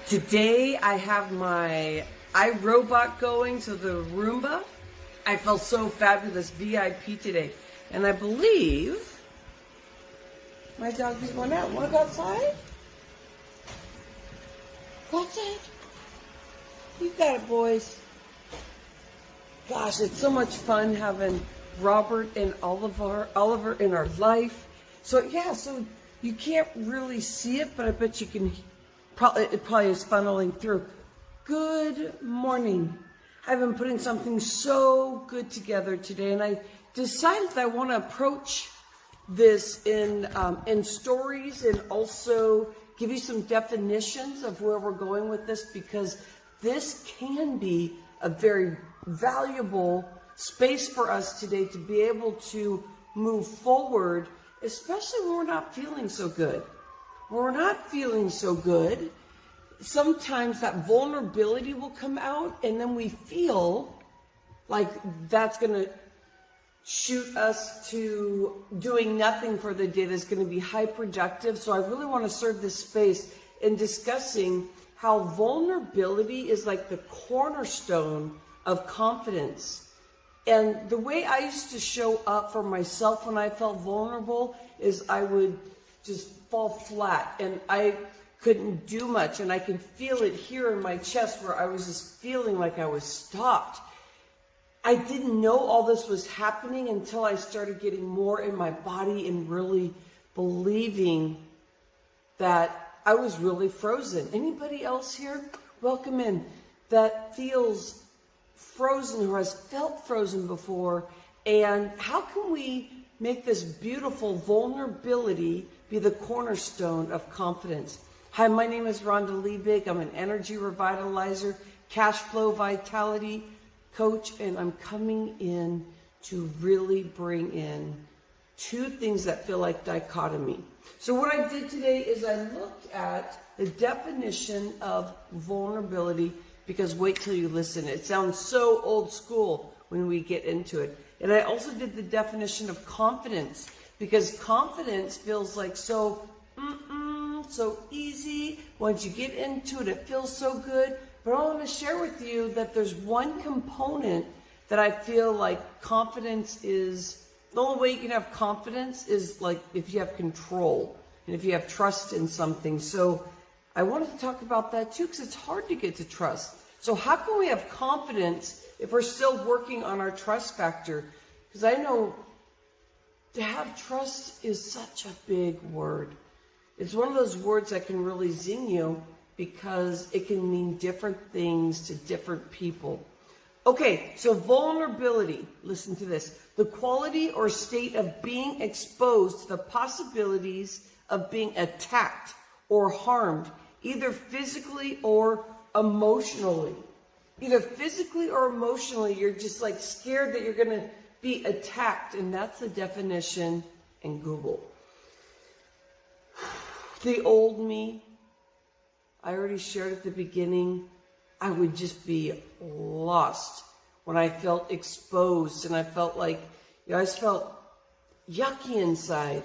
Today I have my iRobot going, so the Roomba. I felt so fabulous VIP today. And I believe my dog is going out. Want to go outside? Go outside. You got it, boys. Gosh, it's so much fun having Robert and Oliver in our life. So yeah, so you can't really see it, but I bet you can. It probably is funneling through. Good morning. I've been putting something so good together today, and I decided that I want to approach this in stories and also give you some definitions of where we're going with this, because this can be a very valuable space for us today to be able to move forward, especially when we're not feeling so good. When we're not feeling so good, sometimes that vulnerability will come out, and then we feel like that's going to shoot us to doing nothing for the day that's going to be high productive. So I really want to serve this space in discussing how vulnerability is like the cornerstone of confidence. And the way I used to show up for myself when I felt vulnerable is I would just fall flat, and I couldn't do much, and I can feel it here in my chest where I was just feeling like I was stopped. I didn't know all this was happening until I started getting more in my body and really believing that I was really frozen. Anybody else here? Welcome in. That feels frozen, who has felt frozen before. And how can we make this beautiful vulnerability be the cornerstone of confidence? Hi, my name is Rhonda YT2. I'm an energy revitalizer, cash flow vitality coach, and I'm coming in to really bring in two things that feel like dichotomy. So what I did today is I looked at the definition of vulnerability, because wait till you listen. It sounds so old school when we get into it. And I also did the definition of confidence, because confidence feels like so easy. Once you get into it, it feels so good. But I want to share with you that there's one component that I feel like confidence is, the only way you can have confidence is like if you have control and if you have trust in something. So I wanted to talk about that too, because it's hard to get to trust. So how can we have confidence if we're still working on our trust factor? Because I know to have trust is such a big word. It's one of those words that can really zing you, because it can mean different things to different people. Okay, so vulnerability, listen to this. The quality or state of being exposed to the possibilities of being attacked or harmed, either physically or emotionally. Either physically or emotionally, you're just like scared that you're going to be attacked, and that's the definition in Google. The old me, I already shared at the beginning, I would just be lost when I felt exposed, and I felt like, I just felt yucky inside.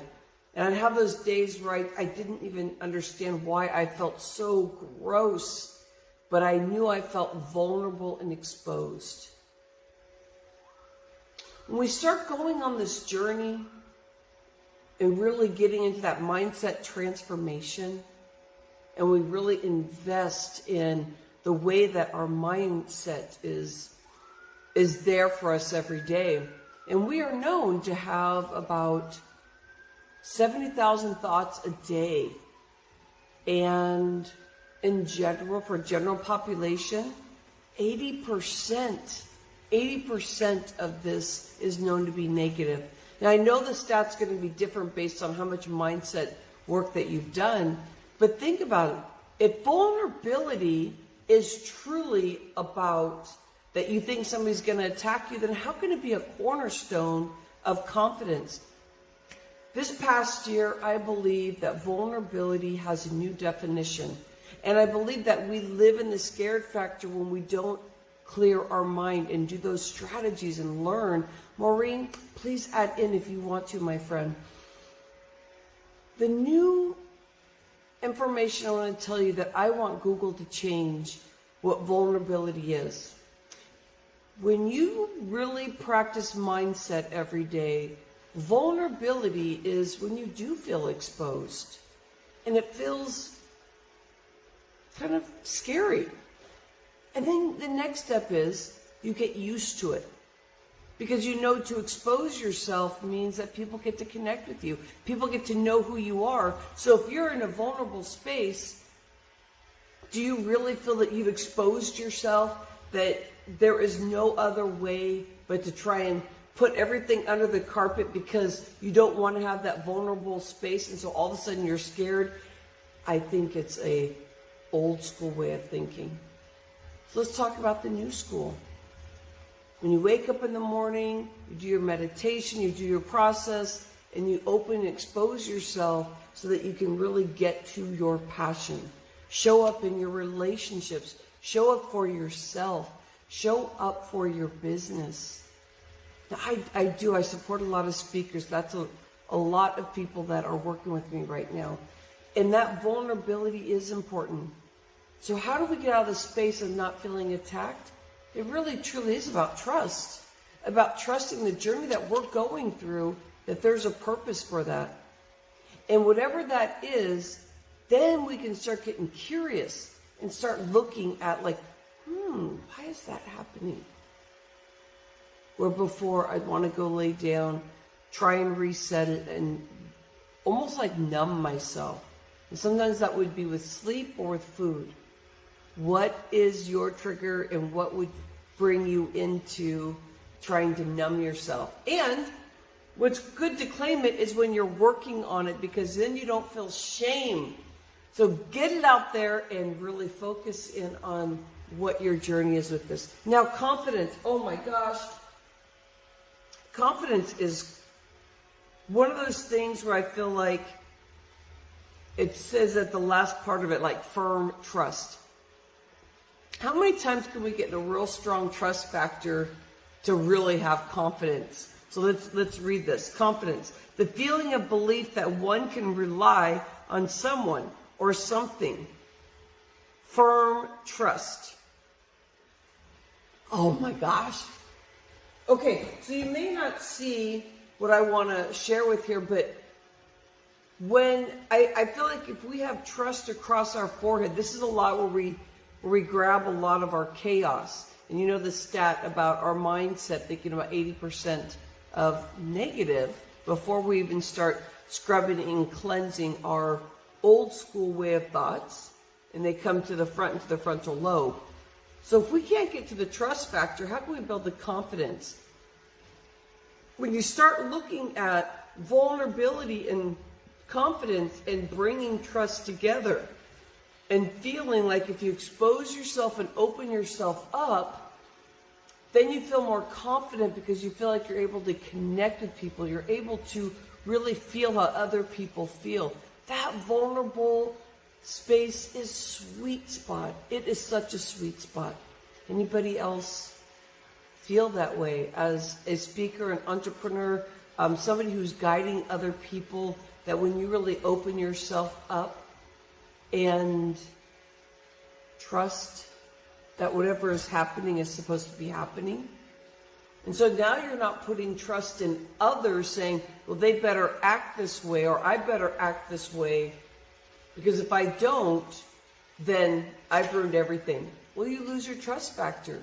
And I'd have those days where I didn't even understand why I felt so gross, but I knew I felt vulnerable and exposed. When we start going on this journey and really getting into that mindset transformation, and we really invest in the way that our mindset is there for us every day. And we are known to have about 70,000 thoughts a day. And in general, for general population, 80% of this is known to be negative. Now, I know the stat's going to be different based on how much mindset work that you've done, but think about it. If vulnerability is truly about that you think somebody's going to attack you, then how can it be a cornerstone of confidence? This past year, I believe that vulnerability has a new definition. And I believe that we live in the scared factor when we don't clear our mind and do those strategies and learn. Maureen, please add in if you want to, my friend. The new information, I want to tell you that I want Google to change what vulnerability is. When you really practice mindset every day, vulnerability is when you do feel exposed. And it feels kind of scary. And then the next step is you get used to it. Because you know to expose yourself means that people get to connect with you. People get to know who you are. So if you're in a vulnerable space, do you really feel that you've exposed yourself? That there is no other way but to try and put everything under the carpet because you don't want to have that vulnerable space, and so all of a sudden you're scared? I think it's a old school way of thinking. So let's talk about the new school. When you wake up in the morning, you do your meditation, you do your process, and you open and expose yourself so that you can really get to your passion. Show up in your relationships. Show up for yourself. Show up for your business. Now, I support a lot of speakers. That's a lot of people that are working with me right now. And that vulnerability is important. So how do we get out of the space of not feeling attacked? It really truly is about trust. About trusting the journey that we're going through, that there's a purpose for that. And whatever that is, then we can start getting curious and start looking at like, why is that happening? Where before I'd want to go lay down, try and reset it, and almost like numb myself. And sometimes that would be with sleep or with food. What is your trigger and what would bring you into trying to numb yourself? And what's good to claim it is when you're working on it, because then you don't feel shame. So get it out there and really focus in on what your journey is with this. Now, confidence. Oh my gosh. Confidence is one of those things where I feel like it says at the last part of it, like firm trust. How many times can we get in a real strong trust factor to really have confidence? So let's read this. Confidence. The feeling of belief that one can rely on someone or something. Firm trust. Oh my gosh. Okay, so you may not see what I want to share with here, but when I feel like if we have trust across our forehead, this is a lot where we grab a lot of our chaos. And you know the stat about our mindset thinking about 80% of negative before we even start scrubbing and cleansing our old school way of thoughts, and they come to the front, into the frontal lobe. So if we can't get to the trust factor, how can we build the confidence? When you start looking at vulnerability and confidence and bringing trust together, and feeling like if you expose yourself and open yourself up, then you feel more confident because you feel like you're able to connect with people. You're able to really feel how other people feel. That vulnerable space is sweet spot. It is such a sweet spot. Anybody else feel that way as a speaker, an entrepreneur, somebody who's guiding other people, that when you really open yourself up and trust that whatever is happening is supposed to be happening? And so now you're not putting trust in others saying, well, they better act this way, or I better act this way, because if I don't, then I've ruined everything. Well, you lose your trust factor.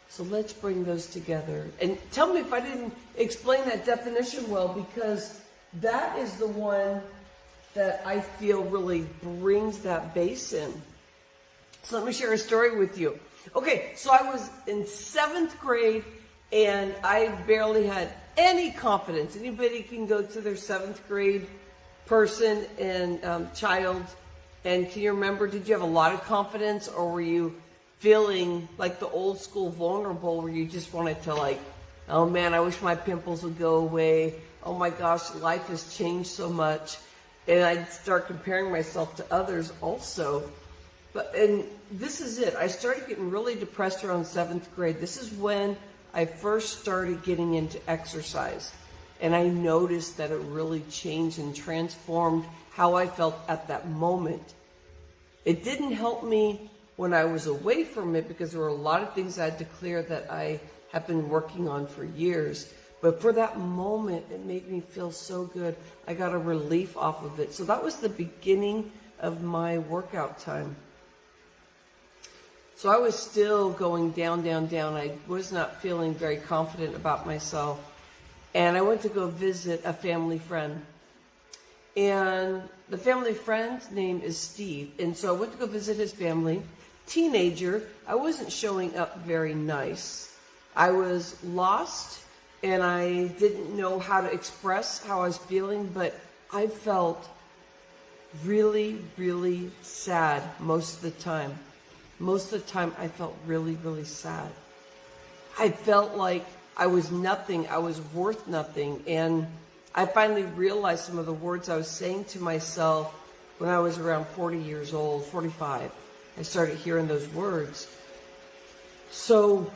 So let's bring those together. And tell me if I didn't explain that definition well, because that is the one that I feel really brings that base in. So let me share a story with you. Okay, so I was in 7th grade, and I barely had any confidence. Anybody can go to their 7th grade person and child, and can you remember, did you have a lot of confidence, or were you feeling like the old school vulnerable where you just wanted to like, oh man, I wish my pimples would go away. Oh my gosh, life has changed so much. And I'd start comparing myself to others also. And this is it. I started getting really depressed around 7th grade. This is when I first started getting into exercise. And I noticed that it really changed and transformed how I felt at that moment. It didn't help me when I was away from it because there were a lot of things I had to clear that I have been working on for years. But for that moment, it made me feel so good. I got a relief off of it. So that was the beginning of my workout time. So I was still going down, down, down. I was not feeling very confident about myself. And I went to go visit a family friend. And the family friend's name is Steve. And so I went to go visit his family. Teenager, I wasn't showing up very nice. I was lost and I didn't know how to express how I was feeling, but I felt really, really sad most of the time. Most of the time I felt really, really sad. I felt like I was nothing. I was worth nothing. And I finally realized some of the words I was saying to myself when I was around 40 years old, 45. I started hearing those words. So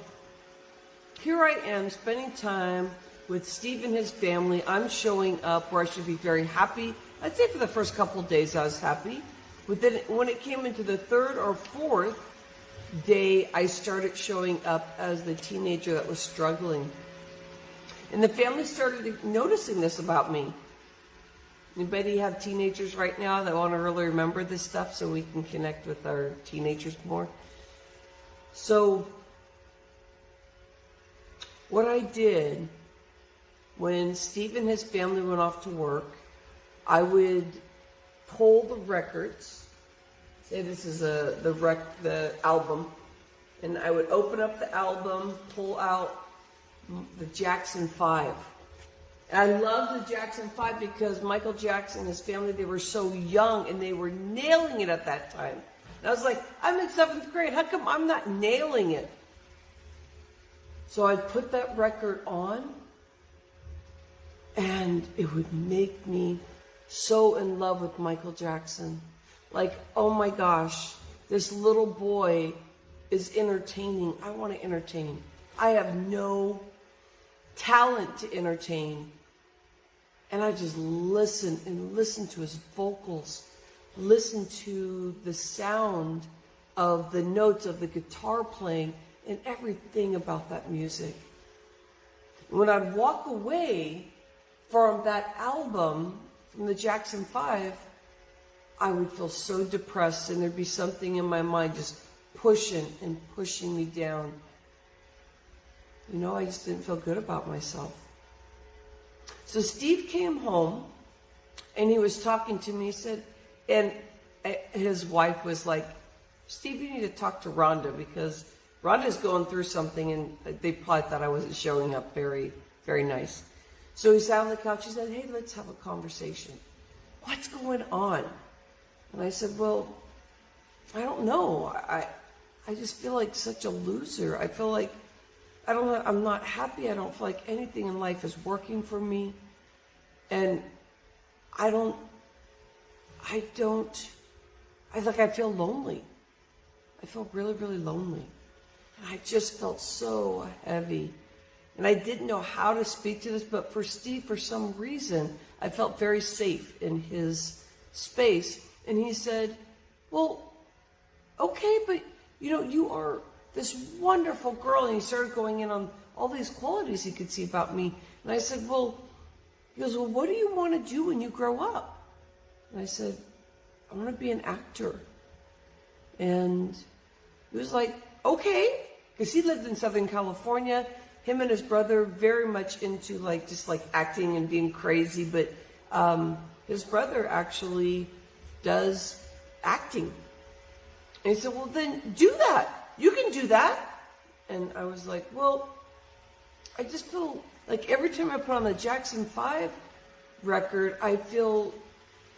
here I am spending time with Steve and his family. I'm showing up where I should be very happy. I'd say for the first couple of days I was happy. But then when it came into the third or fourth day, I started showing up as the teenager that was struggling. And the family started noticing this about me. Anybody have teenagers right now that want to really remember this stuff so we can connect with our teenagers more? So what I did when Steve and his family went off to work, I would pull the records. Say this is the album, and I would open up the album, pull out the Jackson 5. And I love the Jackson 5 because Michael Jackson and his family, they were so young and they were nailing it at that time. And I was like, I'm in 7th grade. How come I'm not nailing it? So I'd put that record on and it would make me so in love with Michael Jackson. Like, oh my gosh, this little boy is entertaining. I want to entertain. I have no talent to entertain. And I just listen and listen to his vocals, listen to the sound of the notes of the guitar playing and everything about that music. When I'd walk away from that album, from the Jackson 5, I would feel so depressed and there'd be something in my mind just pushing and pushing me down. You know, I just didn't feel good about myself. So Steve came home and he was talking to me. He said, and his wife was like, Steve, you need to talk to Rhonda because Rhonda's going through something and they probably thought I wasn't showing up very, very nice. So he sat on the couch. He said, hey, let's have a conversation. What's going on? And I said, well, I don't know. I just feel like such a loser. I feel like I'm not happy. I don't feel like anything in life is working for me. And I feel lonely. I feel really, really lonely. And I just felt so heavy. And I didn't know how to speak to this, but for Steve, for some reason, I felt very safe in his space. And he said, well, okay, but you are this wonderful girl. And he started going in on all these qualities he could see about me. And I said, he goes, well, what do you want to do when you grow up? And I said, I want to be an actor. And he was like, okay, because he lived in Southern California. Him and his brother very much into just acting and being crazy. But his brother actually does acting. And he said, well, then do that. You can do that. And I was like, well, I just feel like every time I put on the Jackson 5 record, I feel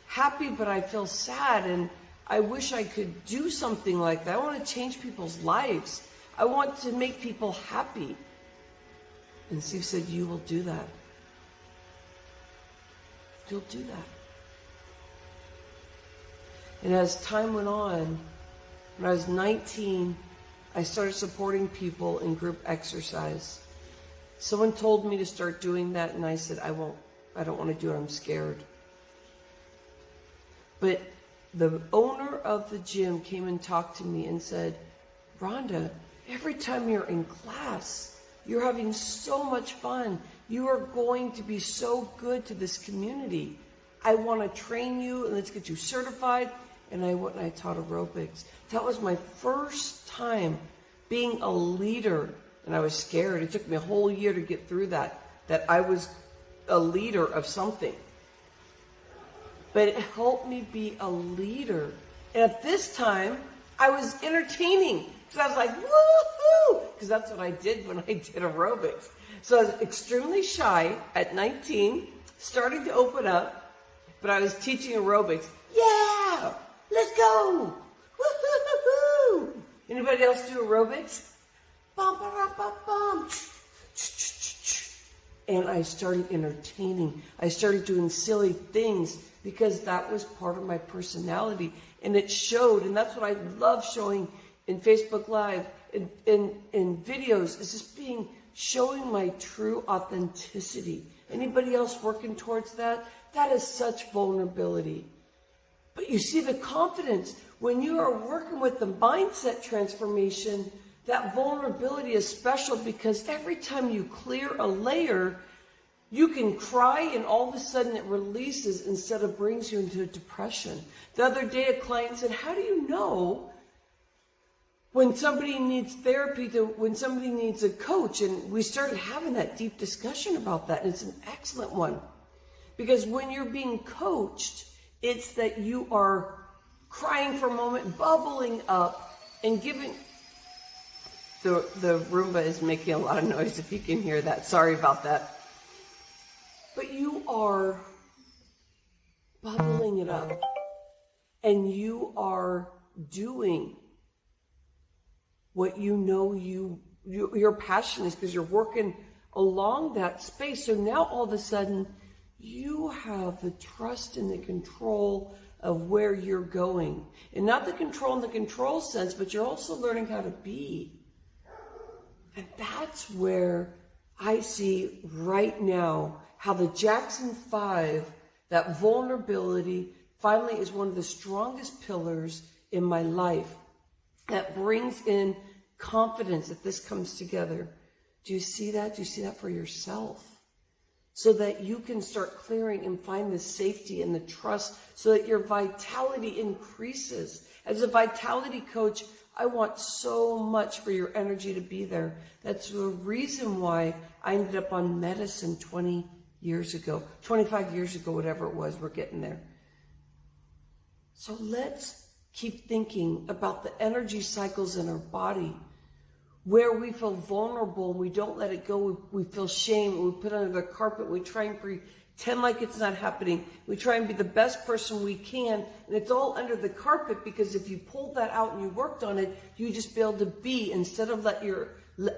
happy, but I feel sad. And I wish I could do something like that. I want to change people's lives. I want to make people happy. And Steve said, you will do that. You'll do that. And as time went on, when I was 19, I started supporting people in group exercise. Someone told me to start doing that, and I said, I don't want to do it, I'm scared. But the owner of the gym came and talked to me and said, Rhonda, every time you're in class, you're having so much fun. You are going to be so good to this community. I want to train you and let's get you certified. And I went and I taught aerobics. That was my first time being a leader. And I was scared. It took me a whole year to get through that I was a leader of something. But it helped me be a leader. And at this time, I was entertaining. Because I was like, woohoo! Because that's what I did when I did aerobics. So I was extremely shy at 19, starting to open up. But I was teaching aerobics. Yeah! Let's go! Woo-hoo-hoo-hoo! Anybody else do aerobics? Bum, bum, bum, bum. And I started entertaining. I started doing silly things because that was part of my personality. And it showed, and that's what I love showing in Facebook Live, in videos, is just showing my true authenticity. Anybody else working towards that? That is such vulnerability. But you see the confidence, when you are working with the mindset transformation, that vulnerability is special because every time you clear a layer, you can cry and all of a sudden it releases instead of brings you into depression. The other day a client said, how do you know when somebody needs therapy, when somebody needs a coach? And we started having that deep discussion about that. And it's an excellent one. Because when you're being coached, it's that you are crying for a moment, bubbling up, and giving... The Roomba is making a lot of noise, if you can hear that. Sorry about that. But you are bubbling it up. And you are doing what you know your passion is, because you're working along that space. So now all of a sudden, you have the trust and the control of where you're going. And not the control in the control sense, but you're also learning how to be. And that's where I see right now how the Jackson 5, that vulnerability, finally is one of the strongest pillars in my life that brings in confidence that this comes together. Do you see that? Do you see that for yourself? So that you can start clearing and find the safety and the trust so that your vitality increases. As a vitality coach, I want so much for your energy to be there. That's the reason why I ended up on medicine 20 years ago, 25 years ago, whatever it was, we're getting there. So let's keep thinking about the energy cycles in our body, where we feel vulnerable and we don't let it go. We feel shame, we put it under the carpet, we try and pretend like it's not happening. We try and be the best person we can, and it's all under the carpet, because if you pulled that out and you worked on it, you just be able to be, instead of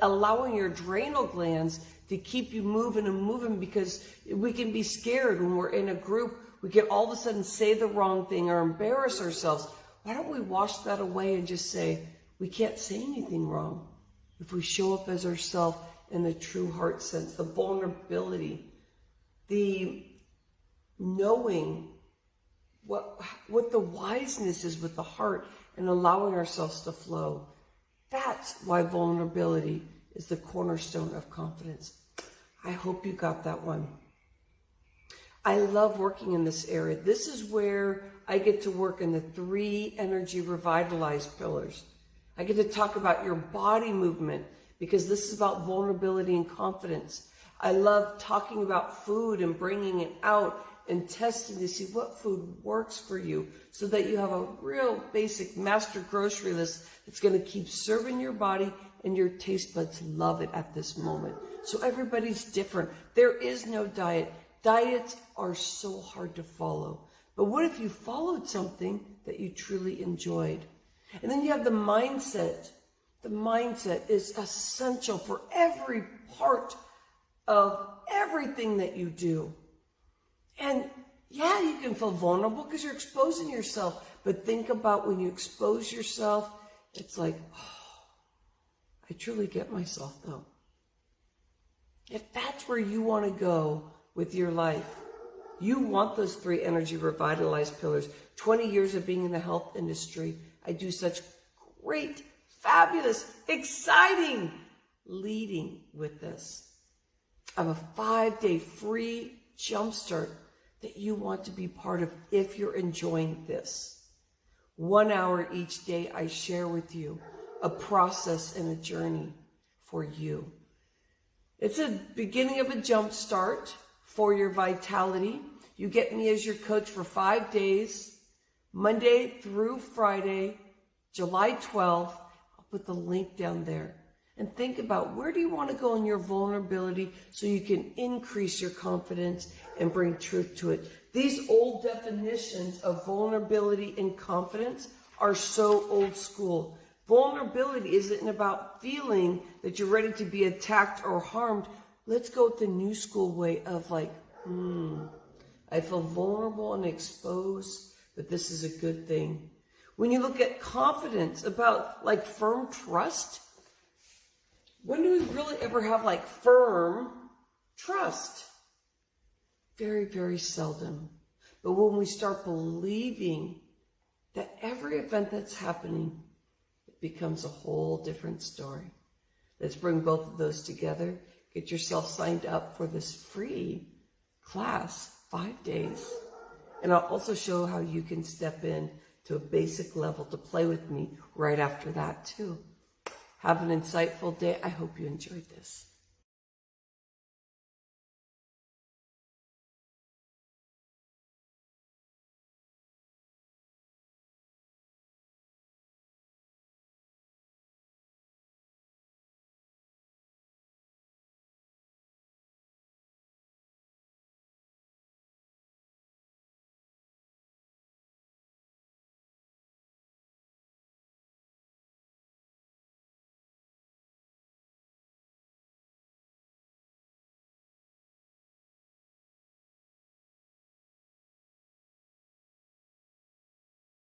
allowing your adrenal glands to keep you moving and moving, because we can be scared when we're in a group. We can all of a sudden say the wrong thing or embarrass ourselves. Why don't we wash that away and just say, we can't say anything wrong if we show up as ourselves in the true heart sense, the vulnerability, the knowing what the wiseness is with the heart, and allowing ourselves to flow. That's why vulnerability is the cornerstone of confidence. I hope you got that one. I love working in this area. This is where I get to work in the 3 energy revitalized pillars. I get to talk about your body movement, because this is about vulnerability and confidence. I love talking about food and bringing it out and testing to see what food works for you, so that you have a real basic master grocery list that's going to keep serving your body, and your taste buds love it at this moment. So everybody's different. There is no diet. Diets are so hard to follow. But what if you followed something that you truly enjoyed? And then you have the mindset. The mindset is essential for every part of everything that you do. And yeah, you can feel vulnerable because you're exposing yourself. But think about when you expose yourself, it's like, oh, I truly get myself though. If that's where you want to go with your life, You want those 3 energy revitalized pillars. 20 years of being in the health industry. I do such great, fabulous, exciting leading with this. I have a 5-day free jumpstart that you want to be part of if you're enjoying this. 1 hour each day I share with you a process and a journey for you. It's a beginning of a jumpstart for your vitality. You get me as your coach for 5 days, Monday through Friday, July 12th. I'll put the link down there. And think about, where do you want to go in your vulnerability so you can increase your confidence and bring truth to it? These old definitions of vulnerability and confidence are so old school. Vulnerability isn't about feeling that you're ready to be attacked or harmed. Let's go with the new school way of like, I feel vulnerable and exposed, but this is a good thing. When you look at confidence, about like firm trust, when do we really ever have like firm trust? Very, very seldom. But when we start believing that every event that's happening, it becomes a whole different story. Let's bring both of those together. Get yourself signed up for this free class, 5 days. And I'll also show how you can step in to a basic level to play with me right after that too. Have an insightful day. I hope you enjoyed this.